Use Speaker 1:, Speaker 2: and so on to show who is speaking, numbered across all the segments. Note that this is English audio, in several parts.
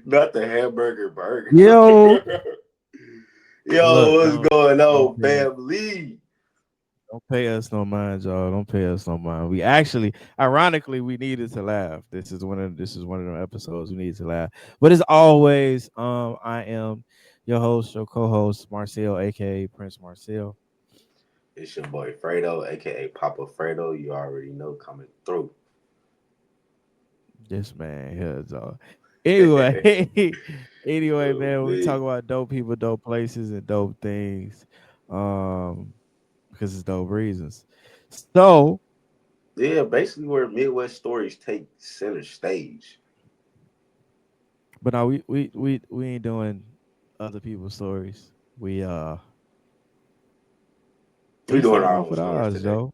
Speaker 1: Not the hamburger burger.
Speaker 2: Yo,
Speaker 1: Yo,
Speaker 2: look,
Speaker 1: what's going
Speaker 2: don't
Speaker 1: on,
Speaker 2: pay,
Speaker 1: family?
Speaker 2: don't pay us no mind, y'all. Don't pay us no mind. We actually, ironically, we needed to laugh. This is one of the episodes we needed to laugh. But as always, I am your host, your co-host, Marcel, aka Prince Marcel.
Speaker 1: It's your boy Fredo, aka Papa Fredo. You already know coming through.
Speaker 2: This man here is all. Anyway, anyway,
Speaker 1: Oh,
Speaker 2: man, we talk
Speaker 1: man.
Speaker 2: about dope people, dope places, and dope things. Um, because it's dope reasons. So,
Speaker 1: Yeah, basically where Midwest stories take center stage.
Speaker 2: but now we ain't doing other people's stories.
Speaker 1: We
Speaker 2: We
Speaker 1: doing
Speaker 2: starting
Speaker 1: our
Speaker 2: off
Speaker 1: own
Speaker 2: with
Speaker 1: stories
Speaker 2: ours
Speaker 1: today.
Speaker 2: though.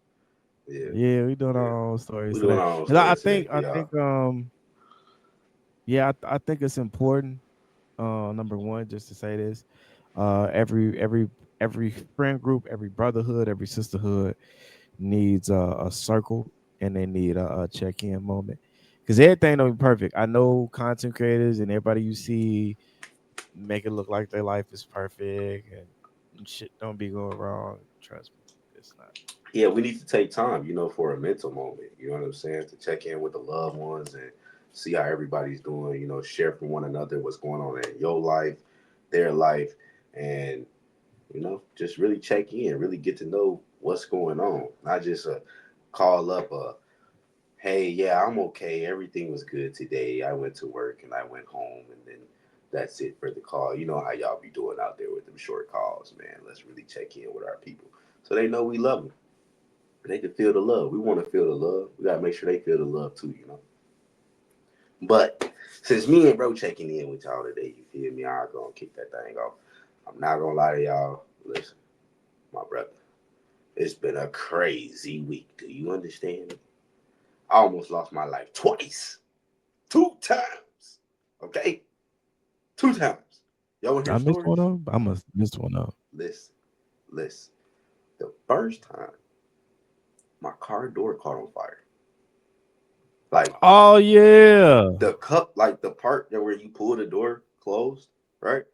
Speaker 1: Yeah,
Speaker 2: Yeah, we doing
Speaker 1: yeah.
Speaker 2: our own stories
Speaker 1: We doing
Speaker 2: today.
Speaker 1: our own
Speaker 2: And I
Speaker 1: stories today
Speaker 2: think
Speaker 1: for
Speaker 2: I
Speaker 1: y'all.
Speaker 2: think yeah, I think it's important. Number one, just to say this, every friend group, every brotherhood, every sisterhood needs a circle, and they need a check in moment. Because everything don't be perfect. I know content creators and everybody you see make it look like their life is perfect and shit don't be going wrong. Trust me, it's not.
Speaker 1: Yeah, we need to take time, for a mental moment. You know what I'm saying? To check in with the loved ones and see how everybody's doing. Share from one another what's going on in your life, their life, and just really check in, really get to know what's going on. Not just a call up a, hey, yeah, I'm okay. Everything was good today. I went to work and I went home and then that's it for the call. You know how y'all be doing out there with them short calls, man. Let's really check in with our people so they know we love them. They can feel the love. We want to feel the love. We gotta make sure they feel the love too. But since me and bro checking in with y'all today, you feel me? I'm gonna kick that thing off. I'm not gonna lie to y'all. Listen, my brother, it's been a crazy week. Do you understand? I almost lost my life twice, two times. Okay, two times. Y'all want to hear
Speaker 2: I missed one
Speaker 1: stories?
Speaker 2: up. I must miss one up.
Speaker 1: Listen, listen. The first time, my car door caught on fire. Like
Speaker 2: Oh yeah.
Speaker 1: the cup, like the part that where you pull the door closed, right?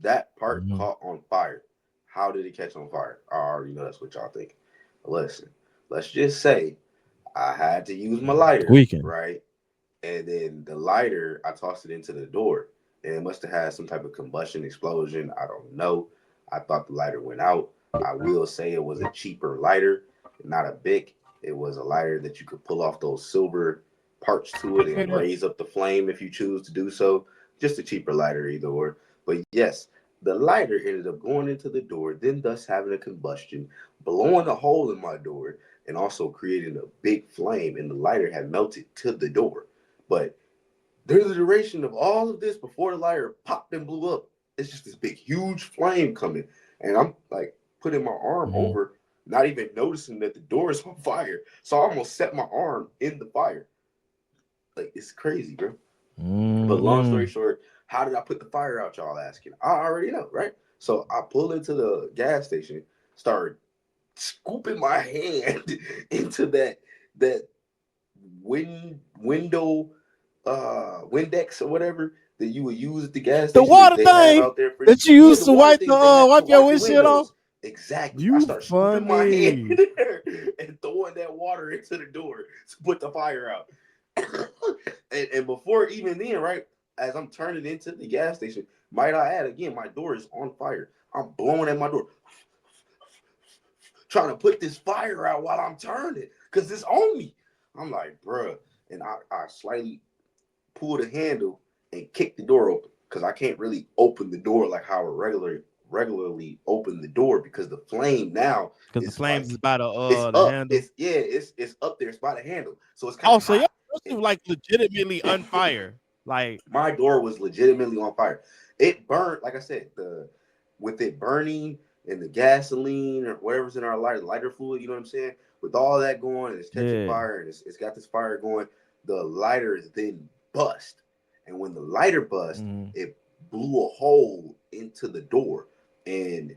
Speaker 1: That part
Speaker 2: Mhm.
Speaker 1: caught on fire. How did it catch on fire? I already know that's what y'all think. Listen, let's just say I had to use my lighter,
Speaker 2: Tweaking.
Speaker 1: right? And then the lighter, I tossed it into the door, and it must have had some type of combustion explosion. I don't know. I thought the lighter went out. I will say it was a cheaper lighter, not a Bic. It was a lighter that you could pull off those silver parts to it and raise up the flame if you choose to do so. Just a cheaper lighter, either or. But yes, the lighter ended up going into the door, then thus having a combustion, blowing a hole in my door, and also creating a big flame. And the lighter had melted to the door. But during the duration of all of this, before the lighter popped and blew up, it's just this big, huge flame coming. And I'm like putting my arm
Speaker 2: Mhm.
Speaker 1: over, not even noticing that the door is on fire. So I almost set my arm in the fire. Like, it's crazy, bro. But long story
Speaker 2: Mhm.
Speaker 1: short, how did I put the fire out? Y'all asking. I already know, right? So I pull into the gas station, start scooping my hand into that window Windex or whatever that you would use at the gas
Speaker 2: The
Speaker 1: station that
Speaker 2: water
Speaker 1: they have
Speaker 2: thing
Speaker 1: out there for you.
Speaker 2: that you
Speaker 1: Yeah,
Speaker 2: used
Speaker 1: the
Speaker 2: to
Speaker 1: water
Speaker 2: wipe
Speaker 1: things they have to
Speaker 2: wipe your
Speaker 1: wipe the
Speaker 2: windshield off.
Speaker 1: windows. Exactly. I
Speaker 2: You
Speaker 1: start scooping my hand in
Speaker 2: funny.
Speaker 1: there and throwing that water into the door to put the fire out. and before even then, right, as I'm turning into the gas station, might I add again, my door is on fire. I'm blowing at my door, trying to put this fire out while I'm turning because it's on me. I'm like, bruh. And I slightly pull the handle and kick the door open because I can't really open the door like how I regularly open the door because the flame now
Speaker 2: Because the
Speaker 1: is
Speaker 2: flames is
Speaker 1: like
Speaker 2: by
Speaker 1: it's
Speaker 2: the
Speaker 1: up.
Speaker 2: handle.
Speaker 1: It's up there. It's by the handle, so it's kind
Speaker 2: Oh,
Speaker 1: of
Speaker 2: so yeah,
Speaker 1: hot.
Speaker 2: you
Speaker 1: And
Speaker 2: like legitimately on fire. Like,
Speaker 1: my door was legitimately on fire. It burned, like I said, the with it burning and the gasoline or whatever's in our lighter fluid. You know what I'm saying? With all that going, and it's catching
Speaker 2: yeah.
Speaker 1: fire, and it's got this fire going. The lighter is then bust, and when the lighter bust,
Speaker 2: Mhm.
Speaker 1: it blew a hole into the door. And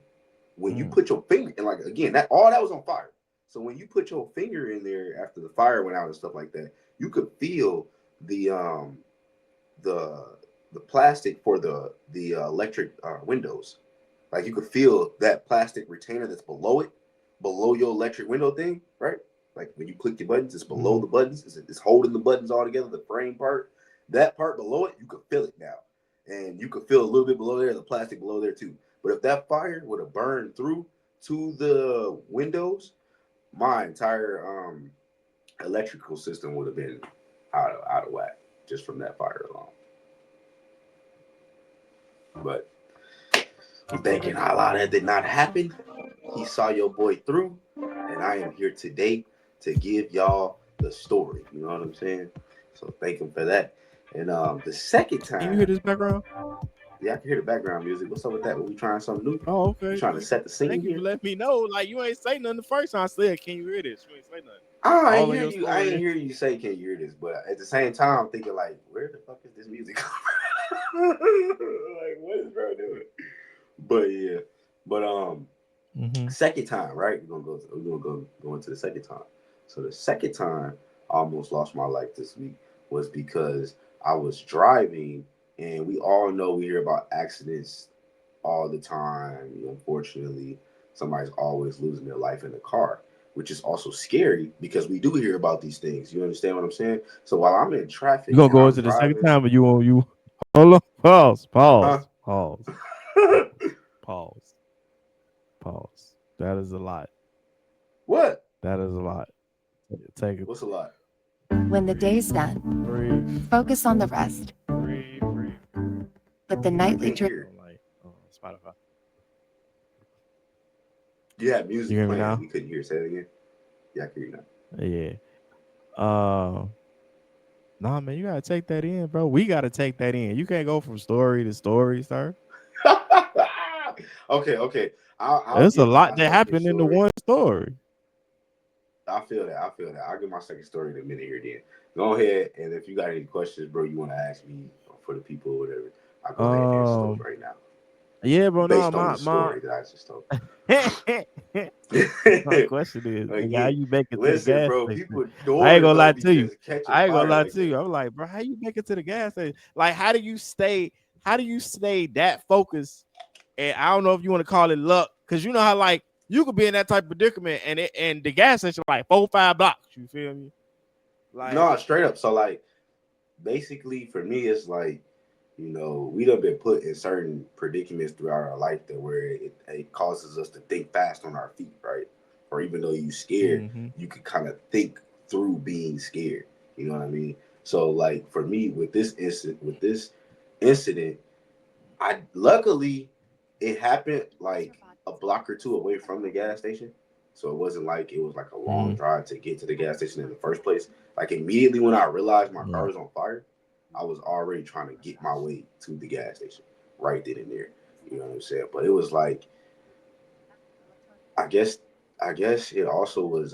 Speaker 1: when you
Speaker 2: Mm.
Speaker 1: put your finger, and like again, that all that was on fire. So when you put your finger in there after the fire went out and stuff like that, you could feel the um the the plastic for the electric windows. Like you could feel that plastic retainer that's below it, below your electric window thing, right? Like when you click your buttons, it's below the buttons. It's holding the buttons all together, the frame part. That part below it, you could feel it now. And you could feel a little bit below there, the plastic below there too. But if that fire would have burned through to the windows, my entire electrical system would have been out of whack just from that fire alone. But I'm thinking a lot of that did not happen. He saw your boy through, and I am here today to give y'all the story. You know what I'm saying? So thank him for that. And the second time,
Speaker 2: can you hear this background?
Speaker 1: Yeah, I can hear the background music. What's up with that? Are we trying something new?
Speaker 2: Oh, okay.
Speaker 1: We trying to set the scene
Speaker 2: Thank you
Speaker 1: here.
Speaker 2: for letting me know. Like you ain't say nothing the first time I said, can you hear this? You ain't say nothing.
Speaker 1: I ain't hear you say, can you hear this? But at the same time, I'm thinking like, where the fuck is this music coming? Like, what is bro doing? But yeah, but second time, right? We're gonna go into the second time. So the second time I almost lost my life this week was because I was driving, and we all know we hear about accidents all the time. Unfortunately, somebody's always losing their life in the car, which is also scary because we do hear about these things. You understand what I'm saying? So while I'm in traffic,
Speaker 2: you gonna go
Speaker 1: I'm
Speaker 2: into the second
Speaker 1: driving,
Speaker 2: time, but you hold on, pause.
Speaker 1: huh?
Speaker 2: Pause. That is a lot.
Speaker 1: What?
Speaker 2: That is a lot. Take it.
Speaker 1: What's a lot?
Speaker 3: When the day's done,
Speaker 2: Breathe.
Speaker 3: focus on the rest.
Speaker 2: Breathe.
Speaker 3: But the nightly
Speaker 1: Can't
Speaker 3: drip.
Speaker 1: hear.
Speaker 2: Like Spotify.
Speaker 1: You had music
Speaker 2: You hear me
Speaker 1: playing.
Speaker 2: now?
Speaker 1: We couldn't hear. Say it again. Yeah, I can hear you now.
Speaker 2: Yeah. Nah, man, you gotta take that in, bro. We gotta take that in. You can't go from story to story, sir.
Speaker 1: Okay.
Speaker 2: There's a lot that happened in the one story.
Speaker 1: I feel that. I'll give my second story in a minute here. Then go ahead, and if you got any questions, bro, you want to ask me for the people or whatever, I'll go ahead and answer those right now.
Speaker 2: Yeah, bro.
Speaker 1: Based
Speaker 2: No,
Speaker 1: on the story that I just told.
Speaker 2: My question is, how you make it to the
Speaker 1: Listen,
Speaker 2: gas
Speaker 1: bro,
Speaker 2: station?
Speaker 1: people
Speaker 2: I ain't
Speaker 1: doors
Speaker 2: gonna lie
Speaker 1: don't be
Speaker 2: to you.
Speaker 1: just catching
Speaker 2: I ain't gonna
Speaker 1: fire
Speaker 2: lie
Speaker 1: like
Speaker 2: to you.
Speaker 1: that.
Speaker 2: I'm like, bro, how you make it to the gas station? Like, how do you stay that focused? And I don't know if you want to call it luck, because you know how like you could be in that type of predicament and the gas station like 4-5 blocks. You feel me? Like,
Speaker 1: No, straight up. So like, basically for me, it's like, we done been put in certain predicaments throughout our life that where it causes us to think fast on our feet, right? Or even though you scared, you could kind of think through being scared. You know what I mean? So like for me with this incident, I luckily it happened like a block or two away from the gas station. So it wasn't like it was like a long drive to get to the gas station in the first place. Like immediately when I realized my car was on fire, I was already trying to get my way to the gas station right then and there. You know what I'm saying? But it was like, I guess it also was.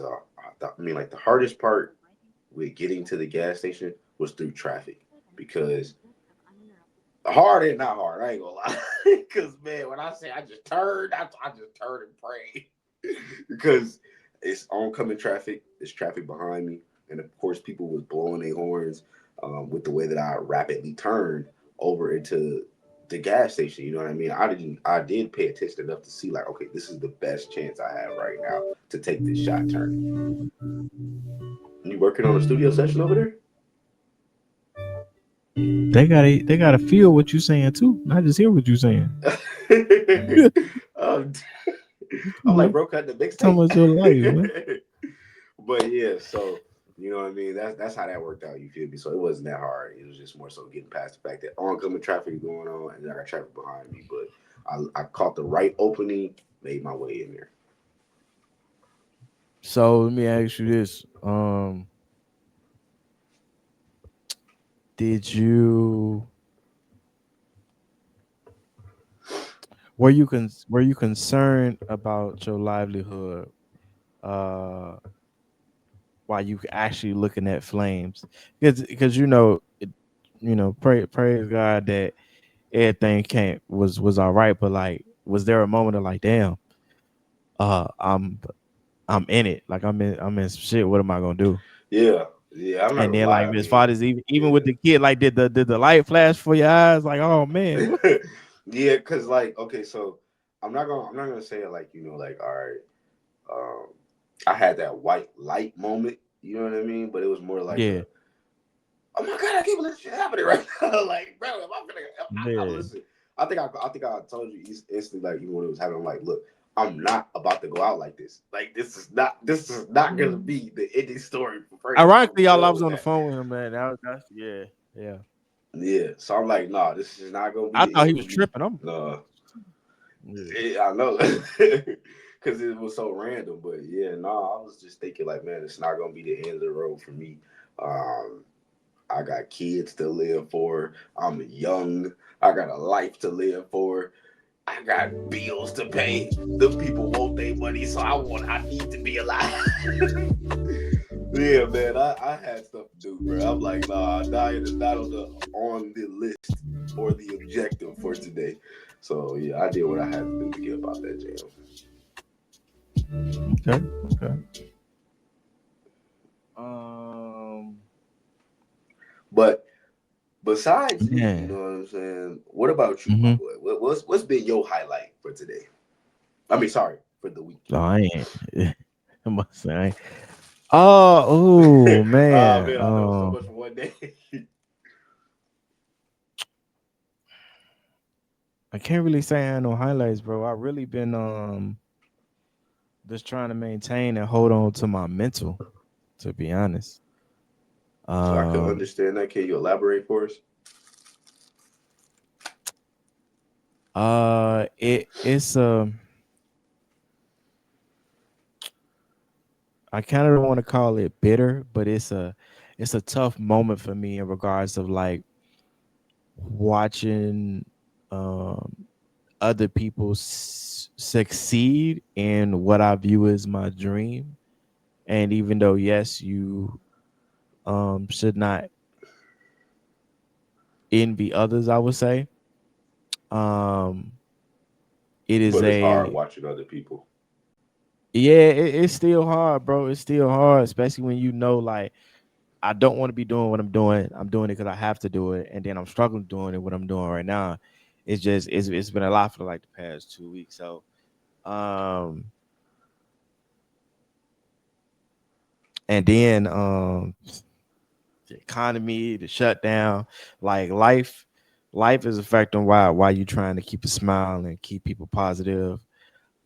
Speaker 1: Like the hardest part with getting to the gas station was through traffic because hard ain't not hard. I ain't gonna lie. Because man, when I say I just turned, I just turned and prayed because it's oncoming traffic. There's traffic behind me, and of course, people was blowing their horns with the way that I rapidly turned over into the gas station. You know what I mean? I did pay attention enough to see like, okay, this is the best chance I have right now to take this shot turn. You working on a studio session over there?
Speaker 2: they gotta feel what you're saying too, not just hear what you're saying.
Speaker 1: um, I'm like, bro, cut the mixtape.
Speaker 2: Tell me your life, man.
Speaker 1: But yeah, so you know what I mean. That's how that worked out. You feel me? So it wasn't that hard. It was just more so getting past the fact that oncoming traffic is going on, and I got traffic behind me. But I caught the right opening, made my way in there.
Speaker 2: So let me ask you this: Did you were you concerned about your livelihood uh while you actually looking at flames? Because praise God that everything came was all right, but like was there a moment of like, damn, uh I'm I'm in it, like I'm in some shit, what am I gonna do?
Speaker 1: Yeah, Yeah, I'm not
Speaker 2: And
Speaker 1: gonna
Speaker 2: then
Speaker 1: lie.
Speaker 2: like
Speaker 1: I
Speaker 2: as far
Speaker 1: mean,
Speaker 2: as even with
Speaker 1: yeah.
Speaker 2: the kid, like did the light flash for your eyes? Like, oh man, what?
Speaker 1: Yeah, cause like, okay, so I'm not gonna say it like, like, all right, um, I had that white light moment, you know what I mean? But it was more like
Speaker 2: Yeah,
Speaker 1: a, oh my god, I can't believe this shit happening right now. Like, bro, am I gonna,
Speaker 2: yeah,
Speaker 1: listen. I think I told you instantly, like, even when it was happening, I'm like, look, I'm not about to go out like this. Like, this is not gonna be the ending story for Fergie. I'm
Speaker 2: ironically, y'all, I
Speaker 1: done
Speaker 2: was
Speaker 1: with
Speaker 2: on the
Speaker 1: that.
Speaker 2: phone with him, man. That's yeah, yeah.
Speaker 1: Yeah, so I'm like, nah, this is not gonna be
Speaker 2: I
Speaker 1: the
Speaker 2: thought he
Speaker 1: end
Speaker 2: was
Speaker 1: for me.
Speaker 2: tripping. I'm
Speaker 1: No,
Speaker 2: yeah.
Speaker 1: I know, because it was so random. But yeah, no, I was just thinking like, man, it's not gonna be the end of the road for me. Um, I got kids to live for. I'm young. I got a life to live for. I got bills to pay. The people want their money, so I need to be alive. Yeah, man, I had stuff to do, bro. I'm like, nah, dying is not on the list or the objective for today. So yeah, I did what I had to do to get about that jam.
Speaker 2: Okay, okay. Um,
Speaker 1: But besides me, you
Speaker 2: man.
Speaker 1: know what I'm saying? What about you, my
Speaker 2: Mm-hmm.
Speaker 1: boy? What's been your highlight for today? I mean, sorry, for the week.
Speaker 2: So I ain't. I must say. Oh
Speaker 1: Ah
Speaker 2: man.
Speaker 1: man, I know so much for one day.
Speaker 2: I can't really say I had no highlights, bro. I really been just trying to maintain and hold on to my mental, to be honest.
Speaker 1: I could
Speaker 2: Um
Speaker 1: understand that. Can you elaborate for us?
Speaker 2: it's I kind of don't want to call it bitter, but it's a tough moment for me in regards of like watching um other people succeed in what I view as my dream. And even though yes, you should not envy others, I would say. Um it is
Speaker 1: But it's hard
Speaker 2: a
Speaker 1: watching other people.
Speaker 2: yeah, it's still hard, bro. It's still hard, especially when you know like I don't want to be doing what I'm doing. I'm doing it because I have to do it, and then I'm struggling doing it. What I'm doing right now, it's been a lot for like the past 2 weeks. So, um, and then the economy, the shutdown, like life is affecting why you trying to keep a smile and keep people positive.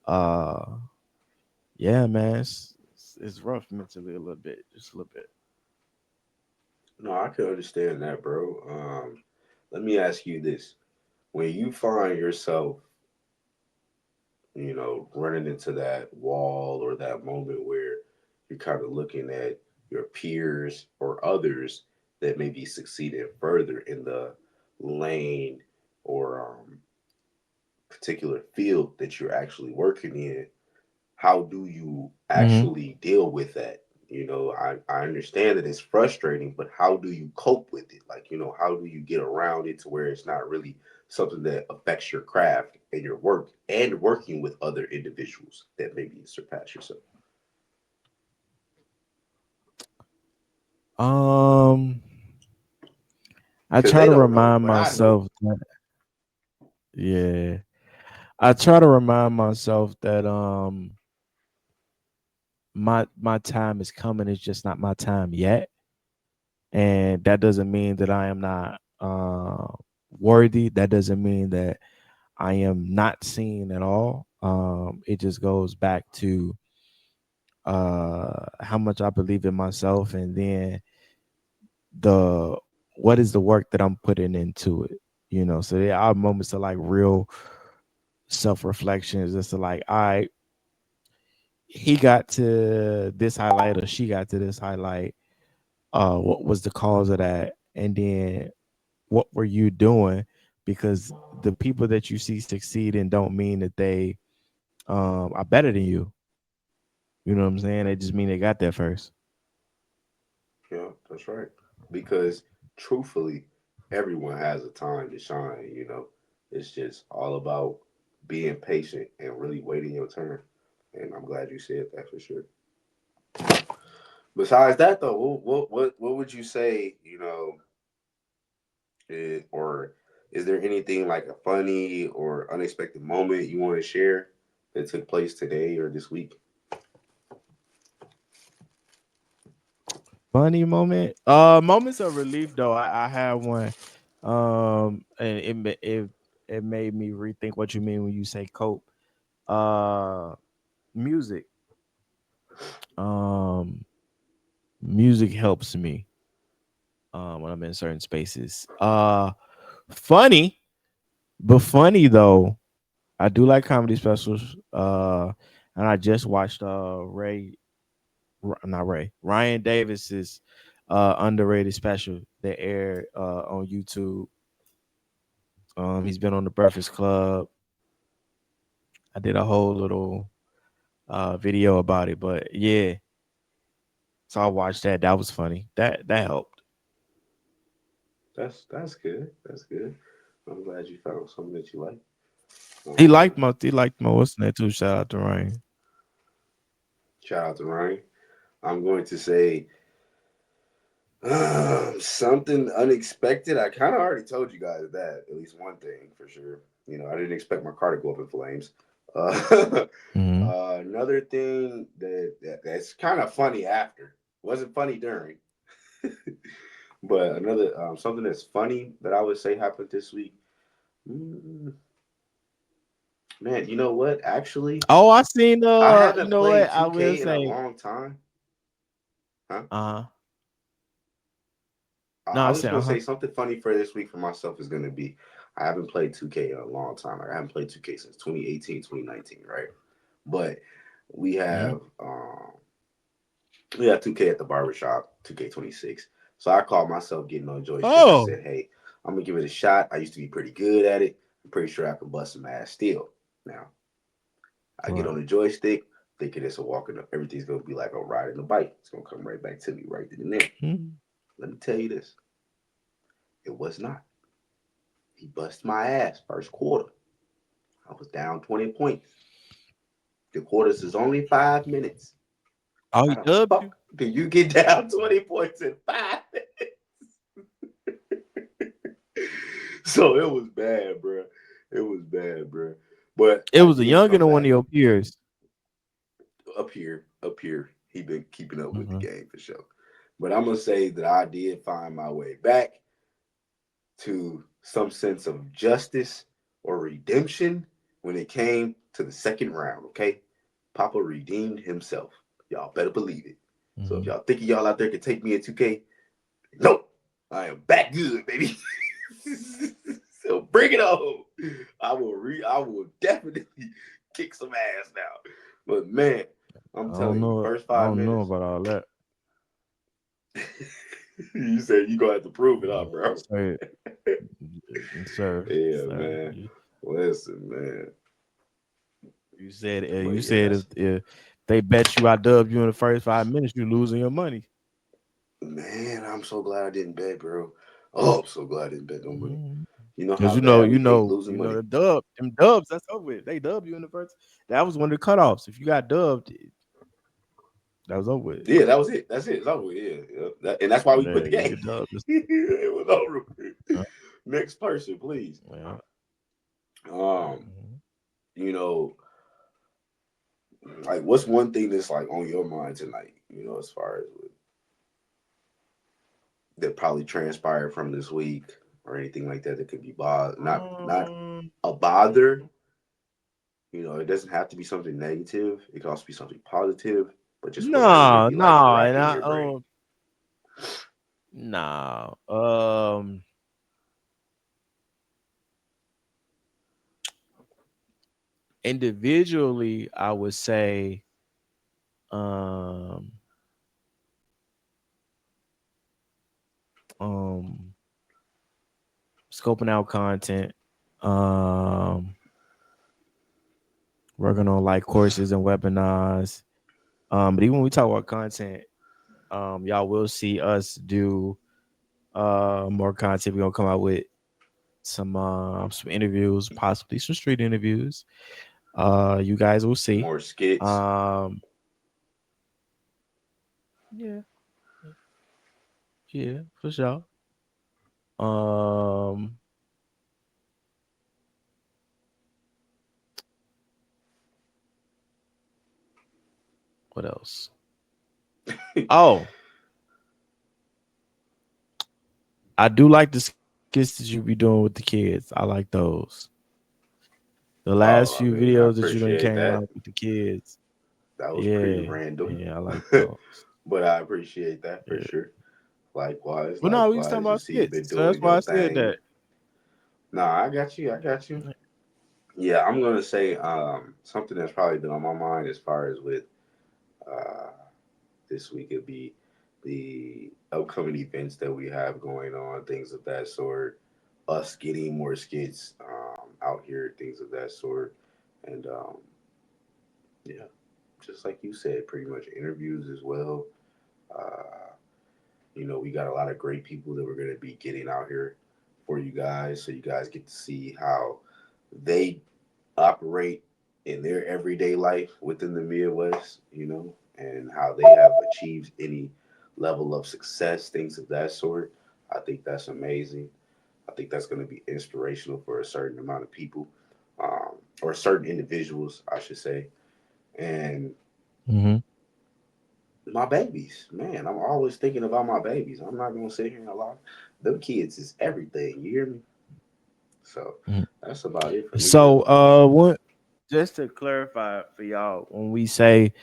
Speaker 2: Uh, yeah, man, it's rough mentally a little bit, just a little bit.
Speaker 1: No, I can understand that, bro. Let me ask you this: when you find yourself, running into that wall or that moment where you're kind of looking at your peers or others that may be succeeding further in the lane or particular field that you're actually working in, how do you
Speaker 2: Mm-hmm.
Speaker 1: actually deal with that? I understand that it's frustrating, but how do you cope with it? Like, how do you get around it to where it's not really something that affects your craft and your work and working with other individuals that maybe surpass yourself?
Speaker 2: Um, I
Speaker 1: Because
Speaker 2: try
Speaker 1: they
Speaker 2: to
Speaker 1: don't know,
Speaker 2: remind
Speaker 1: but I know.
Speaker 2: myself that yeah, I try to remind myself that my time is coming. It's just not my time yet, and that doesn't mean that I am not worthy. That doesn't mean that I am not seen at all. It just goes back to how much I believe in myself, and then the what is the work that I'm putting into it. So there are moments of like real self reflections. It's like, all right, he got to this highlight or she got to this highlight. What was the cause of that? And then what were you doing? Because the people that you see succeeding don't mean that they are better than you. You know what I'm saying? They just mean they got there first.
Speaker 1: Yeah, that's right. Because truthfully, everyone has a time to shine. It's just all about being patient and really waiting your turn. And I'm glad you said that for sure. Besides that, though, what would you say? Or is there anything like a funny or unexpected moment you want to share that took place today or this week?
Speaker 2: Funny moment. Moments of relief though. I have one. And it made me rethink what you mean when you say cope. Music. Um, music helps me. When I'm in certain spaces. Funny, but funny though. I do like comedy specials. And I just watched not Ray, Ryan Davis's underrated special that aired on YouTube. He's been on the Breakfast Club. I did a whole little video about it, but yeah, so I watched that. That was funny. That helped.
Speaker 1: That's good. That's good. I'm glad you found something that you like.
Speaker 2: He
Speaker 1: Um,
Speaker 2: liked my he liked my what's that too. Shout out to Ryan.
Speaker 1: Shout out to Ryan. I'm going to say something unexpected. I kind of already told you guys that. At least one thing for sure. I didn't expect my car to go up in flames. Uh,
Speaker 2: Mm-hmm.
Speaker 1: another thing that's kind of funny after. Wasn't funny during. But another something that's funny that I would say happened this week. Mm, Man, you know what? Actually,
Speaker 2: Oh, I seen
Speaker 1: I
Speaker 2: you
Speaker 1: haven't
Speaker 2: know what
Speaker 1: played
Speaker 2: I will
Speaker 1: 2K in a
Speaker 2: say.
Speaker 1: long time. Huh?
Speaker 2: Uh-huh. No,
Speaker 1: I
Speaker 2: I
Speaker 1: was just
Speaker 2: said
Speaker 1: gonna
Speaker 2: uh-huh.
Speaker 1: say something funny for this week for myself is gonna be I haven't played 2K in a long time. Like, I haven't played 2K since 2018, 2019, right? But we
Speaker 2: Mm-hmm.
Speaker 1: have 2K at the barbershop, 2K26. So I called myself getting on joystick. I
Speaker 2: Oh.
Speaker 1: said, hey, I'm gonna give it a shot. I used to be pretty good at it. I'm pretty sure I can bust some ass still. Now I get on
Speaker 2: Right.
Speaker 1: the joystick, thinking it's a walking up. Everything's gonna be like a riding a bike. It's gonna come right back to me right then and there.
Speaker 2: Mhm.
Speaker 1: Let me tell you this. It was not. He bust my ass first quarter. I was down 20 points. The quarters is only 5 minutes.
Speaker 2: Oh, he
Speaker 1: How the
Speaker 2: dubbed you.
Speaker 1: fuck do you get down 20 points in 5 minutes? So it was bad, bro. It was bad, bro. But
Speaker 2: It
Speaker 1: I
Speaker 2: was a
Speaker 1: did
Speaker 2: younger
Speaker 1: come
Speaker 2: than one of
Speaker 1: back
Speaker 2: your peers.
Speaker 1: up here. He been keeping up with the
Speaker 2: Mhm.
Speaker 1: game for sure. But I'm gonna say that I did find my way back to some sense of justice or redemption when it came to the second round. Okay, Papa redeemed himself. Y'all better believe it. So if
Speaker 2: Mhm.
Speaker 1: y'all thinking y'all out there can take me in 2K, nope. I am back good, baby. So bring it on. I will definitely kick some ass now. But man, I'm
Speaker 2: I don't
Speaker 1: telling you,
Speaker 2: know.
Speaker 1: first
Speaker 2: I
Speaker 1: five
Speaker 2: don't know
Speaker 1: minutes,
Speaker 2: about all that.
Speaker 1: you said you gonna have to prove it up, bro.
Speaker 2: Sir, sir,
Speaker 1: Yeah,
Speaker 2: sir.
Speaker 1: man. Listen, man. But
Speaker 2: You
Speaker 1: yeah,
Speaker 2: said
Speaker 1: that's
Speaker 2: if they bet you I dubbed you in the first 5 minutes, you losing your money.
Speaker 1: man. I'm so glad I didn't bet, bro. Oh, I'm so glad I didn't bet no money.
Speaker 2: Mhm.
Speaker 1: You know
Speaker 2: Cause
Speaker 1: how bad we hate
Speaker 2: you
Speaker 1: losing
Speaker 2: know
Speaker 1: money.
Speaker 2: them dubs. That's over with. They dub you in the first. That was one of the cutoffs. If you got dubbed, that was over with.
Speaker 1: Yeah, that was it. That's it. It's over. Yeah, yeah. And that's why we quit
Speaker 2: Yeah,
Speaker 1: the
Speaker 2: you
Speaker 1: game.
Speaker 2: get dubbed.
Speaker 1: It was over.
Speaker 2: Uh,
Speaker 1: Next person, please.
Speaker 2: yeah.
Speaker 1: Um,
Speaker 2: Mhm.
Speaker 1: you know, like what's one thing that's like on your mind tonight? As far as that probably transpired from this week or anything like that that could be not
Speaker 2: Um,
Speaker 1: a bother. It doesn't have to be something negative. It can also be something positive, but just whatever may
Speaker 2: no,
Speaker 1: be like
Speaker 2: no, and
Speaker 1: racking
Speaker 2: I
Speaker 1: your brain.
Speaker 2: no. Individually, I would say um um scoping out content, um working on like courses and webinars. But even when we talk about content, y'all will see us do more content. We're gonna come out with some interviews, possibly some street interviews. You guys will see.
Speaker 1: More skits.
Speaker 2: Um yeah. Yeah, for sure. Um, what else? Oh, I do like the skits that you be doing with the kids. I like those. The last
Speaker 1: Oh, I
Speaker 2: few
Speaker 1: mean, I
Speaker 2: videos that you done
Speaker 1: appreciate
Speaker 2: came
Speaker 1: that.
Speaker 2: out with the kids.
Speaker 1: That was pretty
Speaker 2: Yeah,
Speaker 1: random,
Speaker 2: yeah, I like those.
Speaker 1: but I appreciate that for
Speaker 2: Yeah.
Speaker 1: sure. Likewise,
Speaker 2: Well, no, we was talking
Speaker 1: likewise. You
Speaker 2: about
Speaker 1: see, you've
Speaker 2: skits,
Speaker 1: been
Speaker 2: so that's
Speaker 1: doing
Speaker 2: why
Speaker 1: your
Speaker 2: I said
Speaker 1: thing.
Speaker 2: that.
Speaker 1: Nah, I got you. I got you. Yeah, I'm gonna say something that's probably been on my mind as far as with uh this week would be the upcoming events that we have going on, things of that sort. Us getting more skits out here, things of that sort, and yeah, just like you said, pretty much interviews as well. Uh, we got a lot of great people that we're going to be getting out here for you guys, so you guys get to see how they operate in their everyday life within the Midwest, and how they have achieved any level of success, things of that sort. I think that's amazing. I think that's going to be inspirational for a certain amount of people, or certain individuals, I should say. And
Speaker 2: Mm-hmm.
Speaker 1: my babies, man, I'm always thinking about my babies. I'm not going to sit here and lie. Them kids is everything. You hear me? So that's about it for me,
Speaker 2: So,
Speaker 1: bro.
Speaker 2: what? Just to clarify for y'all, when we say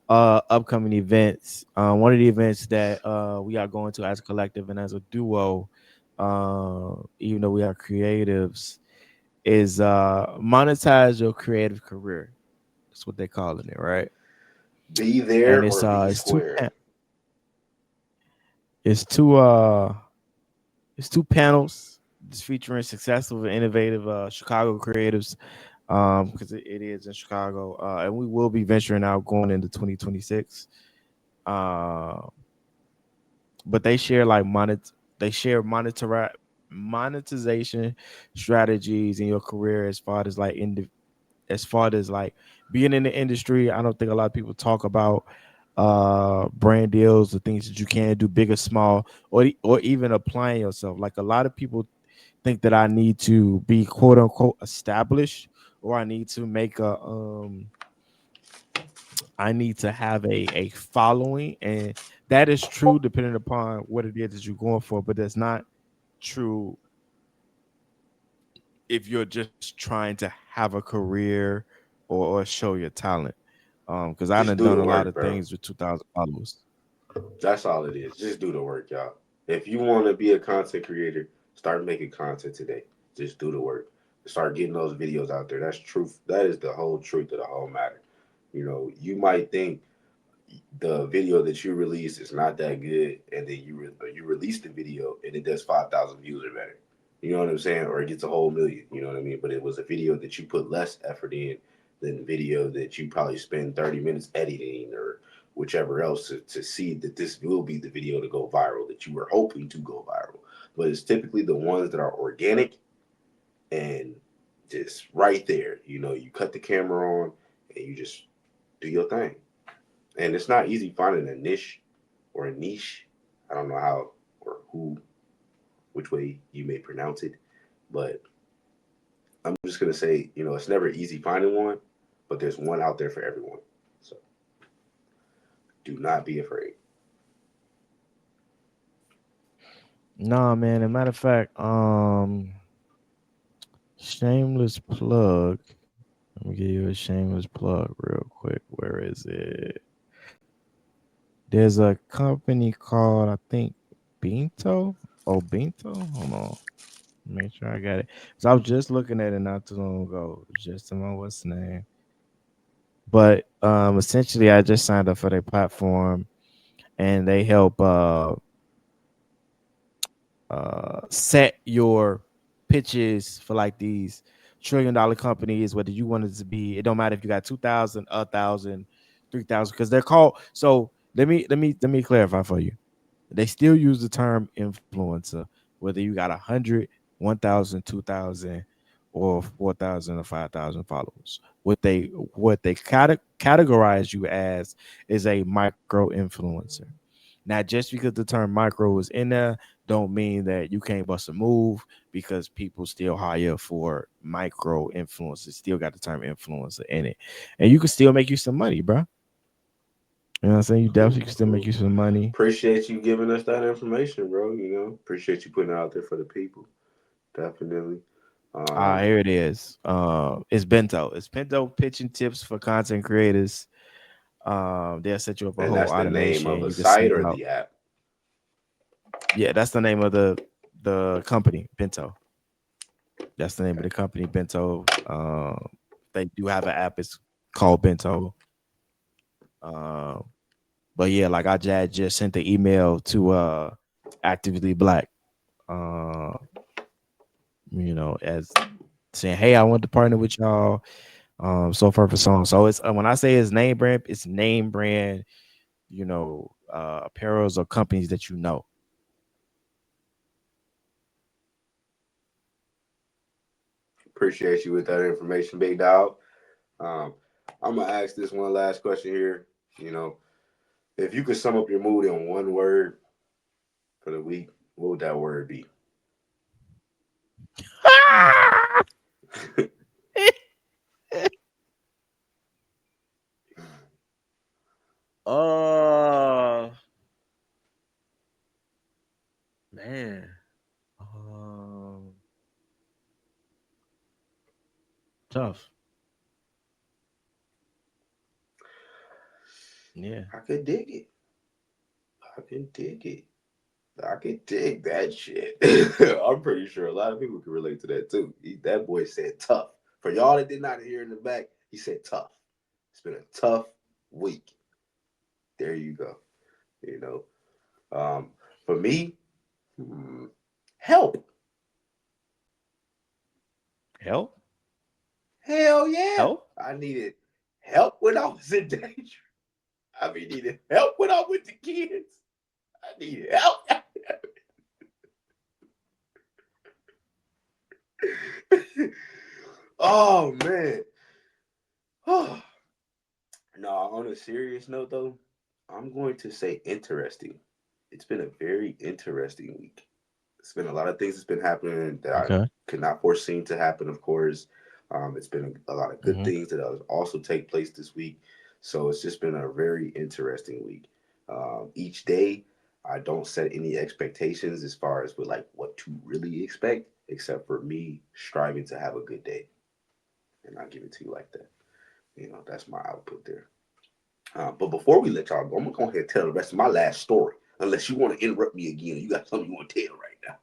Speaker 2: upcoming events, one of the events that we are going to as a collective and as a duo, even though we are creatives, is monetize your creative career. That's what they're calling it, right?
Speaker 1: Be
Speaker 2: And
Speaker 1: there or be
Speaker 2: it's two
Speaker 1: square.
Speaker 2: it's two it's two panels just featuring successful and innovative Chicago creatives, because it is in Chicago, and we will be venturing out going into 2026. Uh, but they share like monetization strategies in your career as far as like as far as like being in the industry. I don't think a lot of people talk about brand deals, the things that you can do, big or small, or even applying yourself. Like a lot of people think that I need to be quote unquote established, or I need to make a I need to have a following, and that is true depending upon what it is that you're going for, but that's not true if you're just trying to have a career or show your talent. Because I
Speaker 1: Just
Speaker 2: done
Speaker 1: do
Speaker 2: done
Speaker 1: the
Speaker 2: a lot
Speaker 1: work,
Speaker 2: of
Speaker 1: bro.
Speaker 2: things with 2,000 followers.
Speaker 1: That's all it is. Just do the work, y'all. If you want to be a content creator, start making content today. Just do the work. Start getting those videos out there. That's truth. That is the whole truth of the whole matter. You might think the video that you release is not that good, and then you release the video and it does 5,000 views or better. You know what I'm saying? Or it gets a whole million. You know what I mean? But it was a video that you put less effort in than the video that you probably spend 30 minutes editing or whichever else to see that this will be the video to go viral that you were hoping to go viral. But it's typically the ones that are organic and just right there. You cut the camera on and you just do your thing. And it's not easy finding a niche or a niche. I don't know how or which way you may pronounce it, but I'm just gonna say, it's never easy finding one, but there's one out there for everyone. So do not be afraid.
Speaker 2: Nah, man. As a matter of fact, shameless plug. Let me give you a shameless plug real quick. Where is it? There's a company called, I think, Binto. Oh, Binto. Hold on. Make sure I got it. So I was just looking at it not too long ago. Just on what's the name. But essentially I just signed up for their platform, and they help set your pitches for like these $1 trillion companies, whether you want it to be, it don't matter if you got 2,000, 1,000, 3,000, because they're called. So let me clarify for you. They still use the term influencer, whether you got 100, 1,000, 2,000, or 4,000 or 5,000 followers. What they categorize you as is a micro influencer. Now, just because the term micro is in there, don't mean that you can't bust a move because people still hire for micro influencers. Still got the term influencer in it, and you can still make you some money, bro. You know what I'm saying? You definitely can still make you some money.
Speaker 1: Appreciate you giving us that information, bro. You know, appreciate you putting it out there for the people. Definitely.
Speaker 2: Here it is. It's Bento. It's Bento pitching tips for content creators. They'll set you up a
Speaker 1: And
Speaker 2: whole
Speaker 1: that's the name
Speaker 2: automation.
Speaker 1: of a
Speaker 2: You can
Speaker 1: site
Speaker 2: send
Speaker 1: or
Speaker 2: out.
Speaker 1: the app.
Speaker 2: Yeah, that's the name of the company, Bento. That's the name of the company, Bento. They do have an app. It's called Bento. But yeah, like I just sent the email to Actively Black. As saying, hey, I want to partner with y'all. So far for song. So it's when I say it's name brand, it's name brand, apparels or companies that you know.
Speaker 1: Appreciate you with that information, big dog. I'm gonna ask this one last question here. You know, if you could sum up your mood in one word for the week, what would that word be?
Speaker 2: Oh man. Tough. Yeah.
Speaker 1: I could dig it. I can dig it. I can dig that shit. I'm pretty sure a lot of people can relate to that too. That boy said tough. For y'all that did not hear in the back, he said tough. It's been a tough week. There you go. You know, for me, help.
Speaker 2: Help?
Speaker 1: Hell yeah.
Speaker 2: Help?
Speaker 1: I needed help when I was in danger. I mean, needed help when I was with the kids. I needed help. Oh man. No, on a serious note though, I'm going to say interesting. It's been a very interesting week. It's been a lot of things that's been happening that I
Speaker 2: Okay.
Speaker 1: could not foreseen to happen, of course. It's been a lot of good things that also take place this week. So it's just been a very interesting week. Each day, I don't set any expectations as far as with like what to really expect, except for me striving to have a good day. And I'll give it to you like that. You know, that's my output there. But before we let y'all go, I'm gonna go ahead and tell the rest of my last story. Unless you want to interrupt me again, you got something you want to tell right now.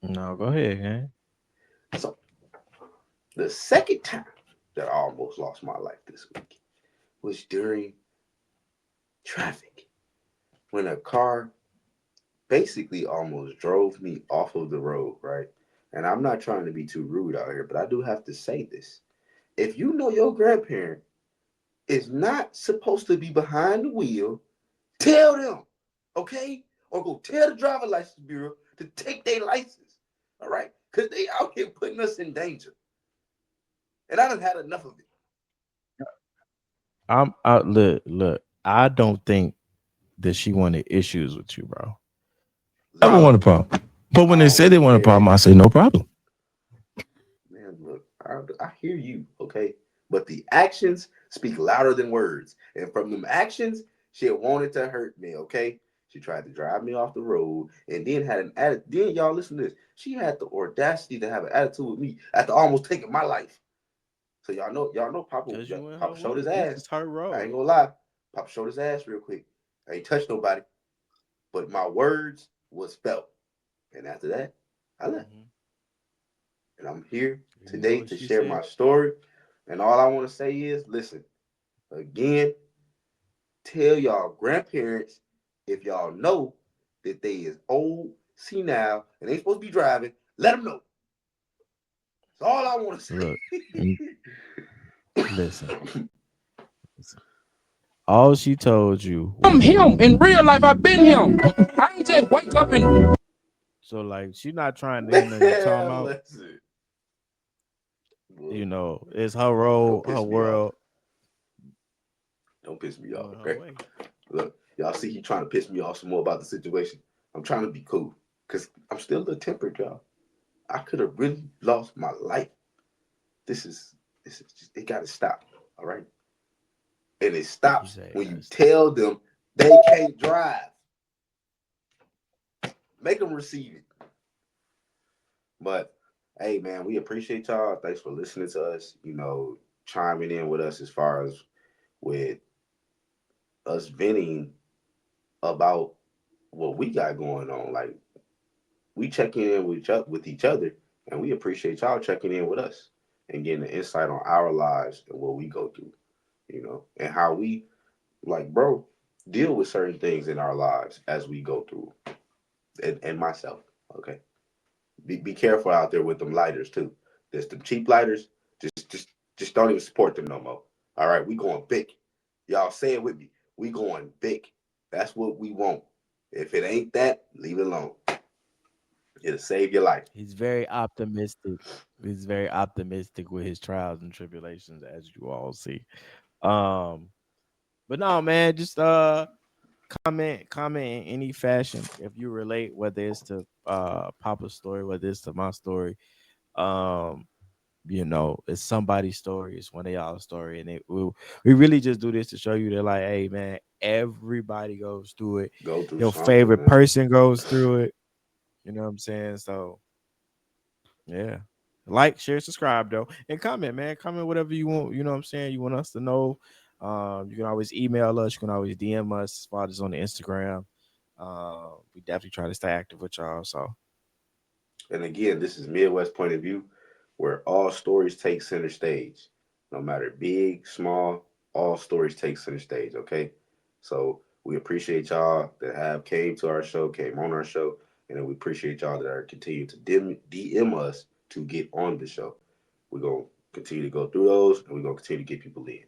Speaker 2: No, go ahead, man.
Speaker 1: So the second time that I almost lost my life this week was during traffic when a car basically almost drove me off of the road, right? And I'm not trying to be too rude out here, but I do have to say this. If you know your grandparent is not supposed to be behind the wheel, tell them, okay? Or go tell the driver license bureau to take their license, all right? Because they out here putting us in danger. And I done had enough of it.
Speaker 2: I'm out. Look. I don't think that she wanted issues with you, bro.
Speaker 4: Never want a problem. But when they say they want a problem, I say no problem.
Speaker 1: Man, look, I hear you, okay? But the actions speak louder than words. And from them actions, she wanted to hurt me, okay? She tried to drive me off the road and then had an attitude. Then y'all listen to this. She had the audacity to have an attitude with me after almost taking my life. So y'all know Papa showed his ass.
Speaker 2: This is her road.
Speaker 1: I ain't gonna lie. Papa showed his ass real quick. I ain't touched nobody. But my words was felt. And after that, I left. And I'm here today to share my story. And all I want to say is listen, again, tell y'all grandparents if y'all know that they is old, senile, and they supposed to be driving, let them know. That's all I want to say.
Speaker 2: Look, listen. All she told you.
Speaker 4: I'm him. In real life, I've been him. I ain't just wake up and.
Speaker 2: So, like, she's not trying to hear nothing you talking about.
Speaker 1: Listen.
Speaker 2: You know, it's her role, her world.
Speaker 1: Don't piss me off, okay? Look, Y'all see he trying to piss me off some more about the situation. I'm trying to be cool because I'm still a little tempered, y'all. I could have really lost my life. This is just, it got to stop. All right, and it stops
Speaker 2: say
Speaker 1: when you
Speaker 2: guys.
Speaker 1: tell them they can't drive. Make them receive it. But hey, man, we appreciate y'all. Thanks for listening to us. You know, chiming in with us as far as with us venting about what we got going on. Like we checking in with each other, and we appreciate y'all checking in with us and getting an insight on our lives and what we go through. You know, and how we like, bro, deal with certain things in our lives as we go through. And myself, okay. Be careful out there with them lighters too. There's them cheap lighters. Just don't even support them no more. All right, we going big. Y'all say it with me. We going big. That's what we want. If it ain't that, leave it alone. It'll save your life.
Speaker 2: He's very optimistic. He's very optimistic with his trials and tribulations, as you all see. Um, but no, man, just comment in any fashion if you relate, whether it's to Papa's story, whether it's to my story. Um, it's somebody's story, it's one of y'all's story, and we really just do this to show you that, like, hey man, everybody goes through it.
Speaker 1: Go through
Speaker 2: Your
Speaker 1: something,
Speaker 2: favorite
Speaker 1: man.
Speaker 2: person goes through it. You know what I'm saying? So yeah. Like, share, subscribe though, and comment, man. Comment whatever you want. You know what I'm saying? You want us to know. You can always email us, you can always DM us, follow us on the Instagram. We definitely try to stay active with y'all. So
Speaker 1: And again, this is Midwest Point of View, where all stories take center stage. No matter big, small, all stories take center stage, okay? So we appreciate y'all that have came to our show, came on our show, and then we appreciate y'all that are continuing to DM us to get on the show. We're going to continue to go through those, and we're going to continue to get people in.